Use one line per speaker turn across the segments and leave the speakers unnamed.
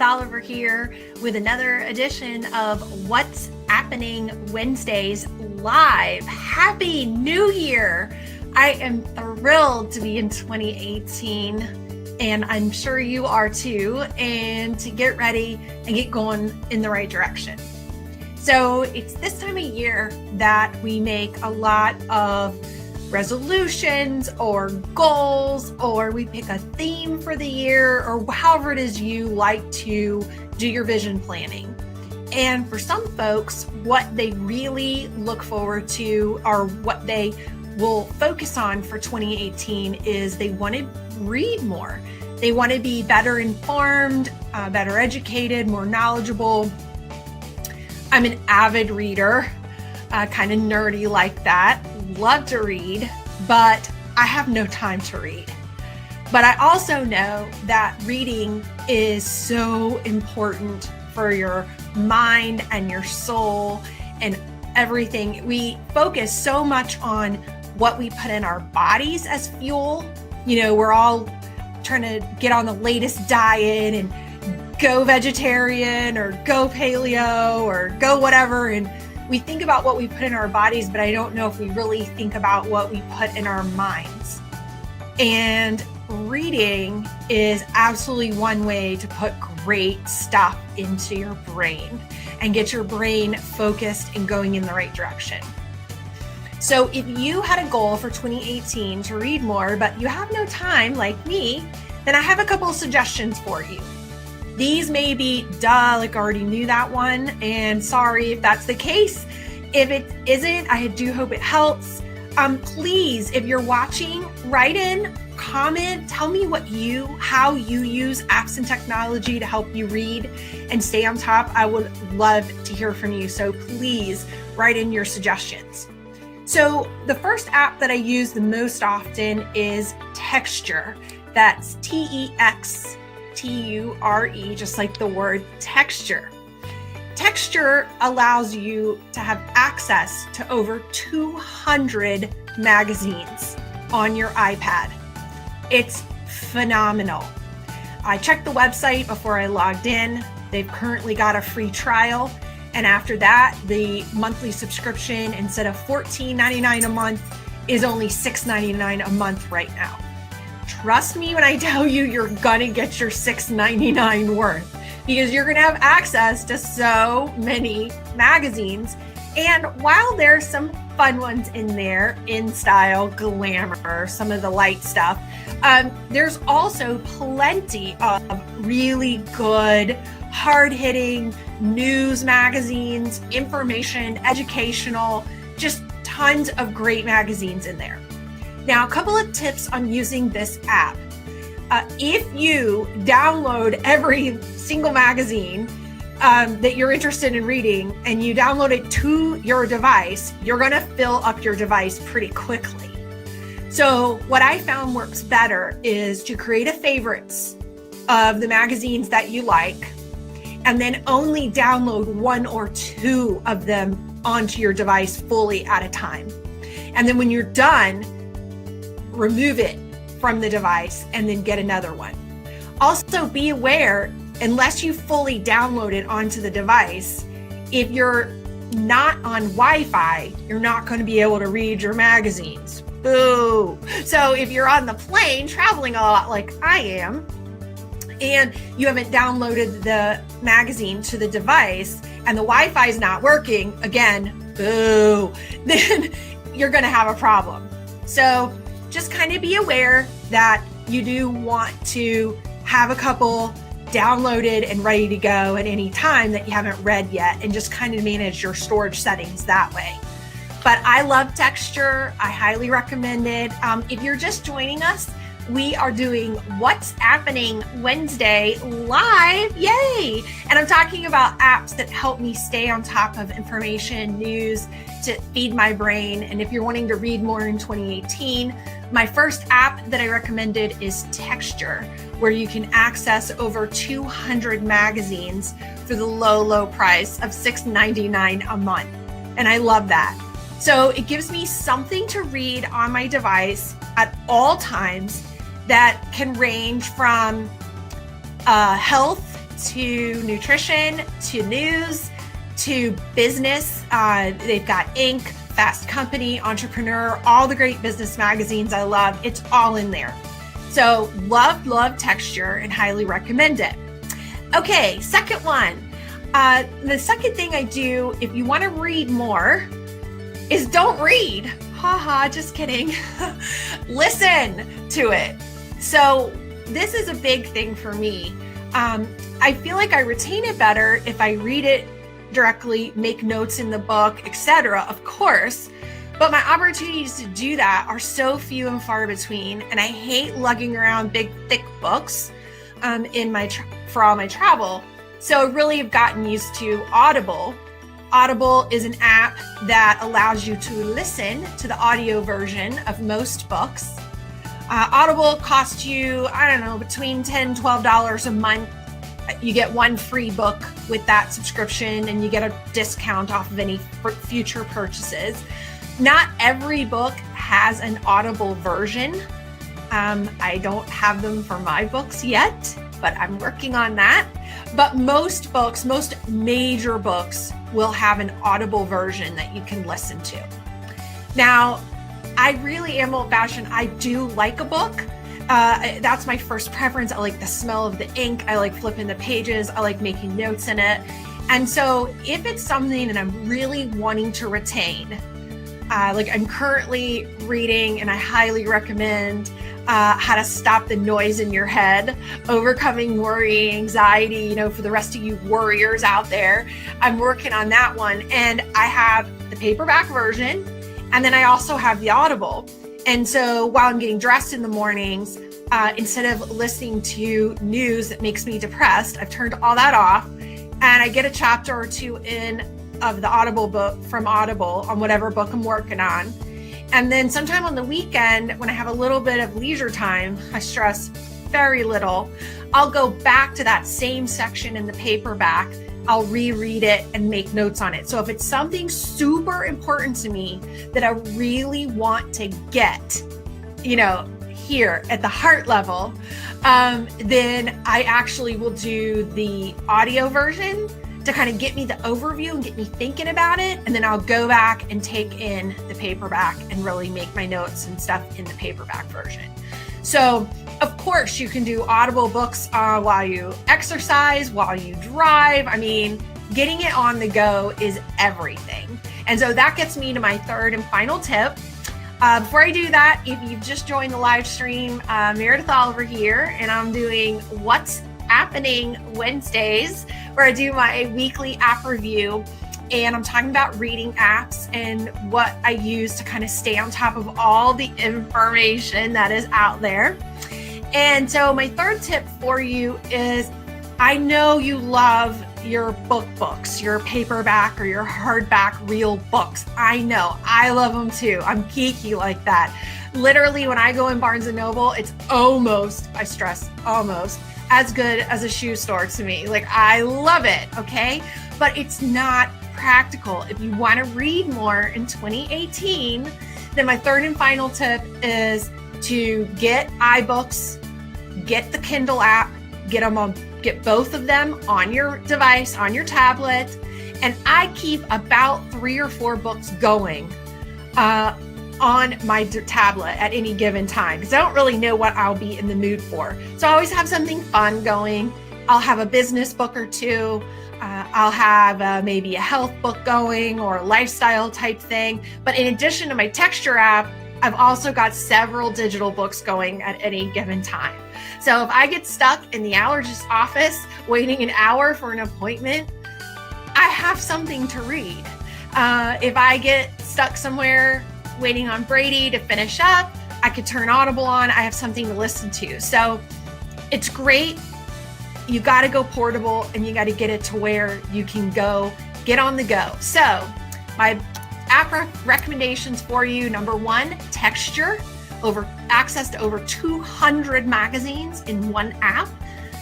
Meredith Oliver here with another edition of What's Appening Wednesdays live. Happy New Year! I am thrilled to be in 2018, and I'm sure you are too, and to get ready and get going in the right direction. So it's this time of year that we make a lot of resolutions or goals, or we pick a theme for the year, or however it is you like to do your vision planning. And for some folks, what they really look forward to, or what they will focus on for 2018, is they want to read more. They want to be better informed, better educated, more knowledgeable. I'm an avid reader, kind of nerdy like that. Love to read, but I have no time to read. But I also know that reading is so important for your mind and your soul and everything. We focus so much on what we put in our bodies as fuel. You know, we're all trying to get on the latest diet and go vegetarian or go paleo or go whatever, and we think about what we put in our bodies, but I don't know if we really think about what we put in our minds. And reading is absolutely one way to put great stuff into your brain and get your brain focused and going in the right direction. So if you had a goal for 2018 to read more, but you have no time like me, then I have a couple of suggestions for you. These may be, like I already knew that one, and sorry if that's the case. If it isn't, I do hope it helps. Please, if you're watching, write in, comment, tell me how you use apps and technology to help you read and stay on top. I would love to hear from you, so please write in your suggestions. So the first app that I use the most often is Texture. That's Texture, just like the word texture. Texture allows you to have access to over 200 magazines on your iPad. It's phenomenal. I checked the website before I logged in. They've currently got a free trial. And after that, the monthly subscription, instead of $14.99 a month, is only $6.99 a month right now. Trust me when I tell you, you're gonna get your $6.99 worth, because you're gonna have access to so many magazines. And while there's some fun ones in there, in style, glamour, some of the light stuff, there's also plenty of really good, hard-hitting news magazines, information, educational, just tons of great magazines in there. Now, a couple of tips on using this app. If you download every single magazine that you're interested in reading and you download it to your device, you're going to fill up your device pretty quickly. So what I found works better is to create a favorites of the magazines that you like, and then only download one or two of them onto your device fully at a time. And then when you're done, remove it from the device and then get another one. Also be aware, unless you fully download it onto the device, if you're not on Wi-Fi, you're not going to be able to read your magazines. Boo! So if you're on the plane traveling a lot like I am, and you haven't downloaded the magazine to the device and the Wi-Fi is not working, again, boo, then you're going to have a problem. So just kind of be aware that you do want to have a couple downloaded and ready to go at any time that you haven't read yet, and just kind of manage your storage settings that way. But I love Texture. I highly recommend it. If you're just joining us, we are doing What's Appening Wednesday live. Yay! And I'm talking about apps that help me stay on top of information, news, to feed my brain. And if you're wanting to read more in 2018, my first app that I recommended is Texture, where you can access over 200 magazines for the low price of $6.99 a month. And I love that. So it gives me something to read on my device at all times that can range from health to nutrition, to news, to business. They've got Inc., Fast Company, Entrepreneur, all the great business magazines I love. It's all in there. So love texture and highly recommend it. Okay, second one. The second thing I do, if you want to read more, is don't read. Haha, just kidding. Listen to it. So this is a big thing for me. I feel like I retain it better if I read it directly, make notes in the book, etc., of course. But my opportunities to do that are so few and far between, and I hate lugging around big, thick books for all my travel. So I really have gotten used to Audible. Audible is an app that allows you to listen to the audio version of most books. Audible costs you, I don't know, between $10 and $12 a month. You get one free book with that subscription, and you get a discount off of any future purchases. Not every book has an Audible version. I don't have them for my books yet, but I'm working on that. But most books, most major books, will have an Audible version that you can listen to. Now, I really am old-fashioned. I do like a book. That's my first preference. I like the smell of the ink. I like flipping the pages. I like making notes in it. And so if it's something that I'm really wanting to retain, like I'm currently reading, and I highly recommend How to Stop the Noise in Your Head, Overcoming Worry, Anxiety, for the rest of you worriers out there. I'm working on that one, and I have the paperback version, and then I also have the Audible. And so while I'm getting dressed in the mornings, instead of listening to news that makes me depressed, I've turned all that off, and I get a chapter or two in of the Audible book from Audible on whatever book I'm working on. And then sometime on the weekend, when I have a little bit of leisure time, I stress very little, I'll go back to that same section in the paperback. I'll reread it and make notes on it. So if it's something super important to me that I really want to get, here at the heart level, then I actually will do the audio version to kind of get me the overview and get me thinking about it. And then I'll go back and take in the paperback and really make my notes and stuff in the paperback version. So of course you can do Audible books while you exercise, while you drive. I mean, getting it on the go is everything. And so that gets me to my third and final tip. Before I do that, if you've just joined the live stream, Meredith Oliver here, and I'm doing What's Appening Wednesdays, where I do my weekly app review, and I'm talking about reading apps and what I use to kind of stay on top of all the information that is out there. And so my third tip for you is, I know you love your books, your paperback or your hardback real books. I know, I love them too. I'm geeky like that. Literally, when I go in Barnes & Noble, it's almost, I stress almost, as good as a shoe store to me. Like, I love it, okay? But it's not practical. If you want to read more in 2018, then my third and final tip is to get iBooks, get the Kindle app, get both of them on your device, on your tablet. And I keep about 3 or 4 books going on my tablet at any given time, because I don't really know what I'll be in the mood for. So I always have something fun going. I'll have a business book or two. I'll have maybe a health book going or a lifestyle type thing. But in addition to my texture app, I've also got several digital books going at any given time. So if I get stuck in the allergist's office waiting an hour for an appointment, I have something to read. If I get stuck somewhere waiting on Brady to finish up, I could turn Audible on. I have something to listen to. So it's great. You got to go portable, and you got to get it to where you can go, get on the go. So my app recommendations for you: number 1, texture. Access to over 200 magazines in one app,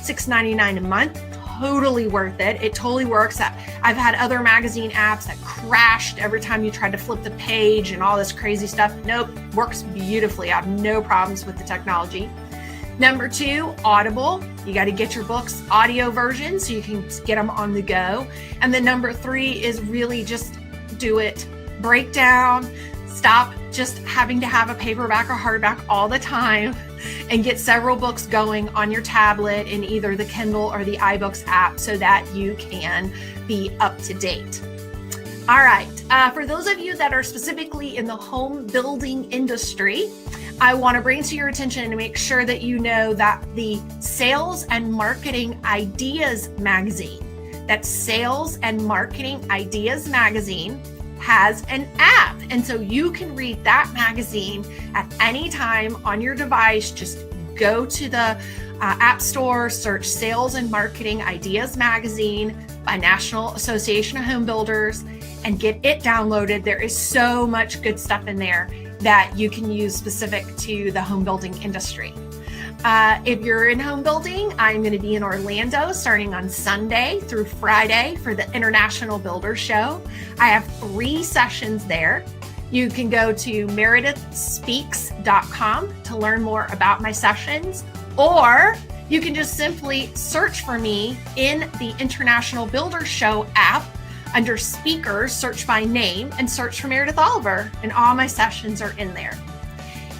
$6.99 a month. Totally worth it. It totally works. I've had other magazine apps that crashed every time you tried to flip the page and all this crazy stuff. Nope, works beautifully. I have no problems with the technology. Number 2, Audible. You got to get your books audio version so you can get them on the go. And then number 3 is really just do it. Break down. Stop just having to have a paperback or hardback all the time, and get several books going on your tablet in either the Kindle or the iBooks app so that you can be up to date. All right, for those of you that are specifically in the home building industry, I want to bring to your attention and make sure that you know that the Sales and Marketing Ideas magazine, that's Sales and Marketing Ideas magazine, has an app. And so you can read that magazine at any time on your device. Just go to the App Store, search Sales and Marketing Ideas magazine by National Association of Home Builders, and get it downloaded. There is so much good stuff in there that you can use specific to the home building industry. If you're in home building, I'm going to be in Orlando starting on Sunday through Friday for the International Builder Show. I have 3 sessions there. You can go to meredithspeaks.com to learn more about my sessions, or you can just simply search for me in the International Builder Show app under speakers, search by name, and search for Meredith Oliver, and all my sessions are in there.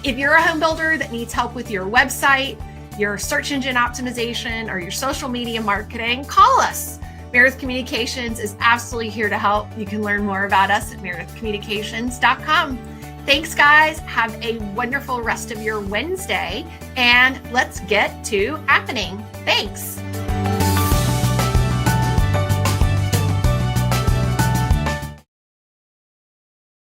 If you're a home builder that needs help with your website, your search engine optimization, or your social media marketing, call us. Meredith Communications is absolutely here to help. You can learn more about us at meredithcommunications.com. Thanks, guys. Have a wonderful rest of your Wednesday, and let's get to happening. Thanks.